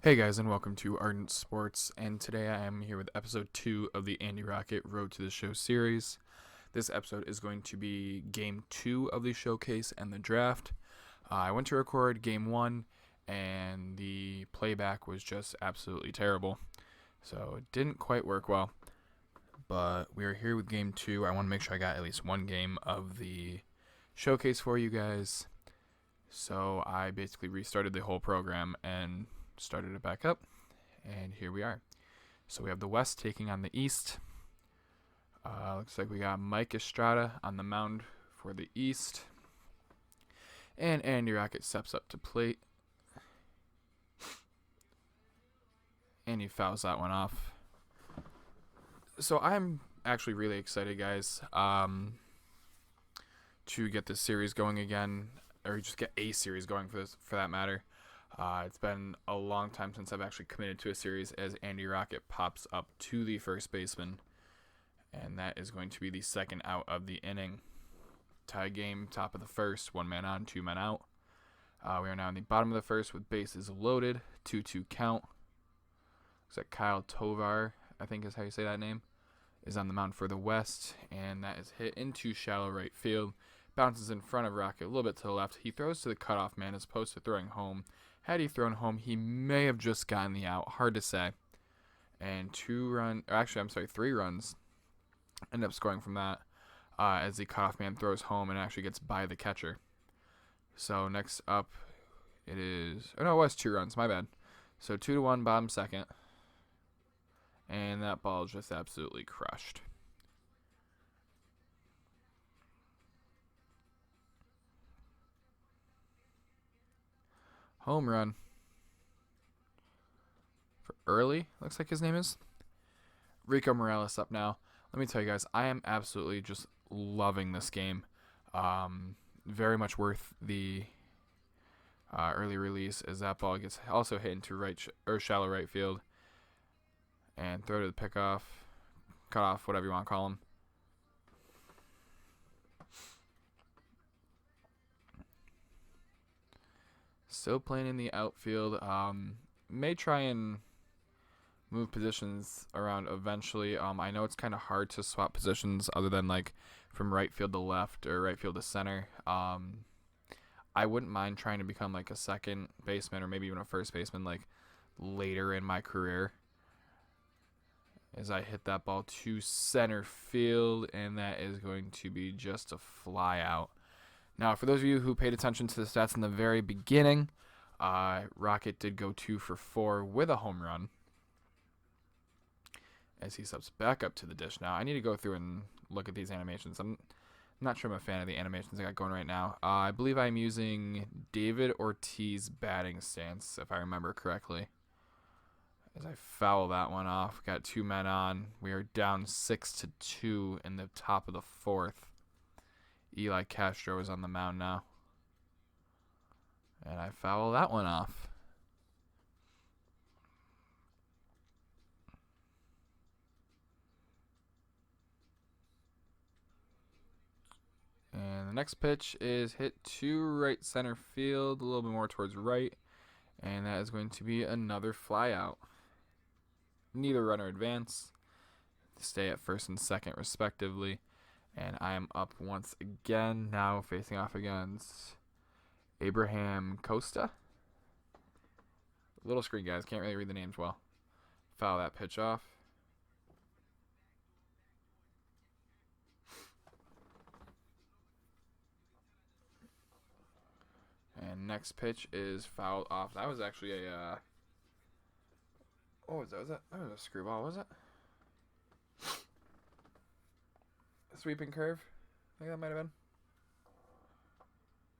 Hey guys, and welcome to Ardent Sports. And today I am here with episode 2 of the Andy Rocket Road to the Show series. This episode is going to be game 2 of the showcase and the draft. I went to record game 1, and the playback was just absolutely terrible. So it didn't quite work well. But we are here with game 2. I want to make sure I got at least one game of the showcase for you guys. So I basically restarted the whole program and started it back up, and here we are. So we have the West taking on the East. Looks like we got Mike Estrada on the mound for the East, and Andy Rocket steps up to plate, and he fouls that one off. So I'm actually really excited, guys, to get this series going again, or just get a series going for that matter. It's been a long time since I've actually committed to a series as Andy Rocket pops up to the first baseman. And that is going to be the second out of the inning. Tie game, top of the first, 1 man on, 2 men out. We are now in the bottom of the first with bases loaded, 2-2 count. Looks like Kyle Tovar, I think is how you say that name, is on the mound for the West. And that is hit into shallow right field. Bounces in front of Rocket a little bit to the left. He throws to the cutoff man as opposed to throwing home. Had he thrown home, he may have just gotten the out. Hard to say. And 3 runs end up scoring from that as the cutoff man throws home and actually gets by the catcher. So next up, it was 2 runs. My bad. So 2-1, bottom second. And that ball is just absolutely crushed. Home run for Early, looks like his name is. Rico Morales up now. Let me tell you guys, I am absolutely just loving this game. Very much worth the early release as that ball gets also hit into shallow right field. And throw to the pickoff, cutoff, whatever you want to call him. Still playing in the outfield. May try and move positions around eventually. I know it's kind of hard to swap positions other than like from right field to left or right field to center. I wouldn't mind trying to become like a second baseman or maybe even a first baseman like later in my career. As I hit that ball to center field, and that is going to be just a fly out. Now, for those of you who paid attention to the stats in the very beginning, Rocket did go 2 for 4 with a home run as he steps back up to the dish now. I need to go through and look at these animations. I'm not sure I'm a fan of the animations I got going right now. I believe I'm using David Ortiz batting stance, if I remember correctly. As I foul that one off, got 2 men on. We are down 6-2 in the top of the 4th. Eli Castro is on the mound now. And I foul that one off. And the next pitch is hit to right center field, a little bit more towards right. And that is going to be another fly out. Neither runner advance. Stay at first and second respectively. And I am up once again, now facing off against Abraham Costa. Little screen, guys. Can't really read the names well. Foul that pitch off. And next pitch is fouled off. That was actually a... what was that? That was a screwball, was it? A sweeping curve? I think that might have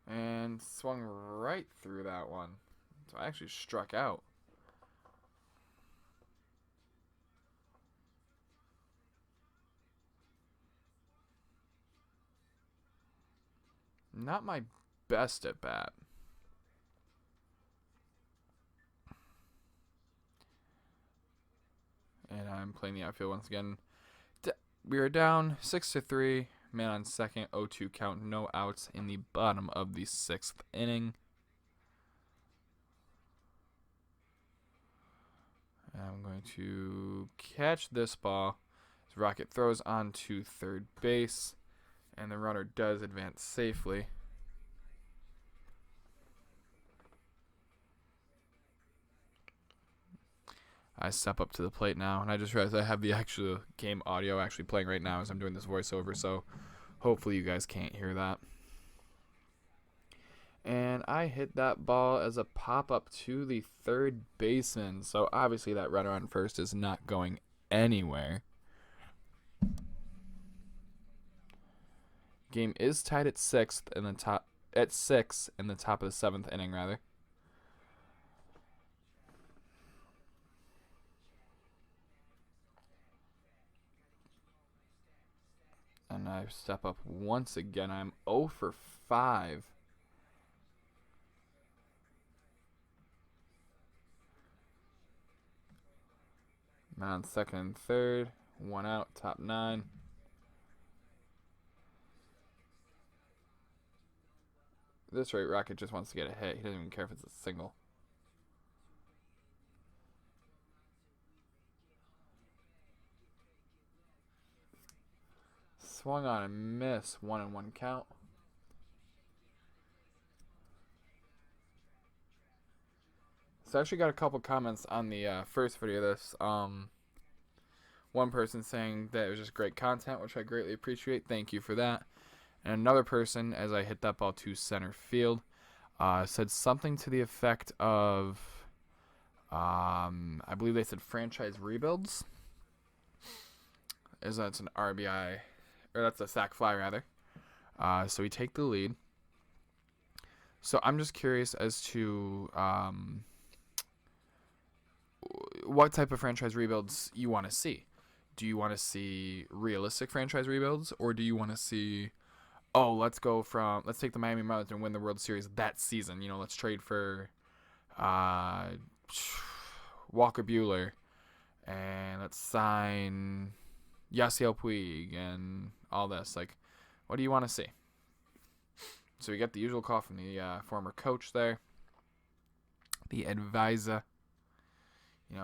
been. And swung right through that one. So I actually struck out. Not my best at bat. And I'm playing the outfield once again. We are down 6-3. Man on second, 0-2 count, no outs in the bottom of the 6th inning. I'm going to catch this ball. As Rocket throws on to third base, and the runner does advance safely. I step up to the plate now, and I just realized I have the actual game audio actually playing right now as I'm doing this voiceover, so hopefully you guys can't hear that. And I hit that ball as a pop-up to the third baseman, so obviously that runner on first is not going anywhere. Game is tied at 6 in the top of the 7th inning, rather. And I step up once again. I'm 0 for 5. Man on second and third. 1 out, top 9. This rate, Rocket just wants to get a hit. He doesn't even care if it's a single. Swung on and miss. 1-1 count. So I actually got a couple comments on the first video of this. One person saying that it was just great content, which I greatly appreciate. Thank you for that. And another person, as I hit that ball to center field, said something to the effect of, I believe they said franchise rebuilds. As that's an RBI, or that's a sac fly rather. So we take the lead. So I'm just curious as to what type of franchise rebuilds you want to see. Do you want to see realistic franchise rebuilds, or do you want to see, let's take the Miami Marlins and win the World Series that season. Let's trade for Walker Buehler, and let's sign Yasiel Puig and all this. Like, what do you want to see? So we get the usual call from the former coach there, the advisor.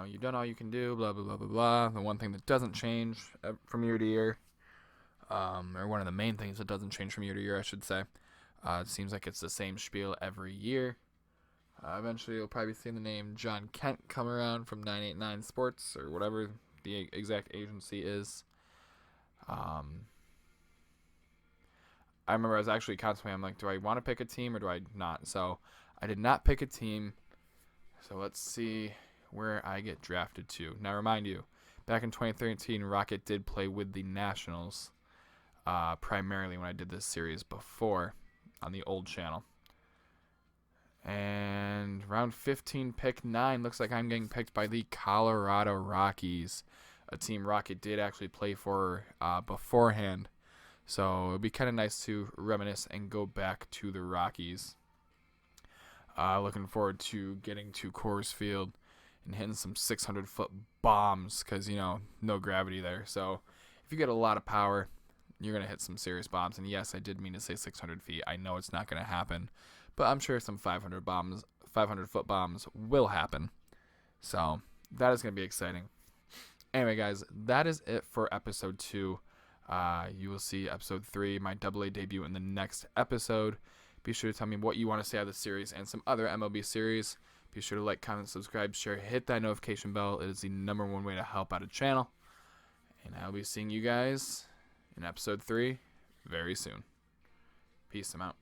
You've done all you can do, blah, blah, blah, blah, blah. The one thing that doesn't change from year to year, or one of the main things that doesn't change from year to year, I should say, it seems like it's the same spiel every year. Eventually, you'll probably see the name John Kent come around from 989 Sports, or whatever the exact agency is. I remember I was actually contemplating, I'm like, do I want to pick a team or do I not? So I did not pick a team. So let's see where I get drafted to. Now, remind you, back in 2013, Rocket did play with the Nationals, primarily when I did this series before on the old channel. And round 15, pick 9, looks like I'm getting picked by the Colorado Rockies, a team Rocket did actually play for beforehand. So it would be kind of nice to reminisce and go back to the Rockies. Looking forward to getting to Coors Field and hitting some 600-foot bombs because, no gravity there. So if you get a lot of power, you're going to hit some serious bombs. And yes, I did mean to say 600 feet. I know it's not going to happen, but I'm sure some 500-foot bombs will happen. So that is going to be exciting. Anyway, guys, that is it for episode 2. You will see episode 3, my AA debut, in the next episode. Be sure to tell me what you want to see out of the series and some other MLB series. Be sure to like, comment, subscribe, share, hit that notification bell. It is the #1 way to help out a channel. And I'll be seeing you guys in episode 3 very soon. Peace. I'm out.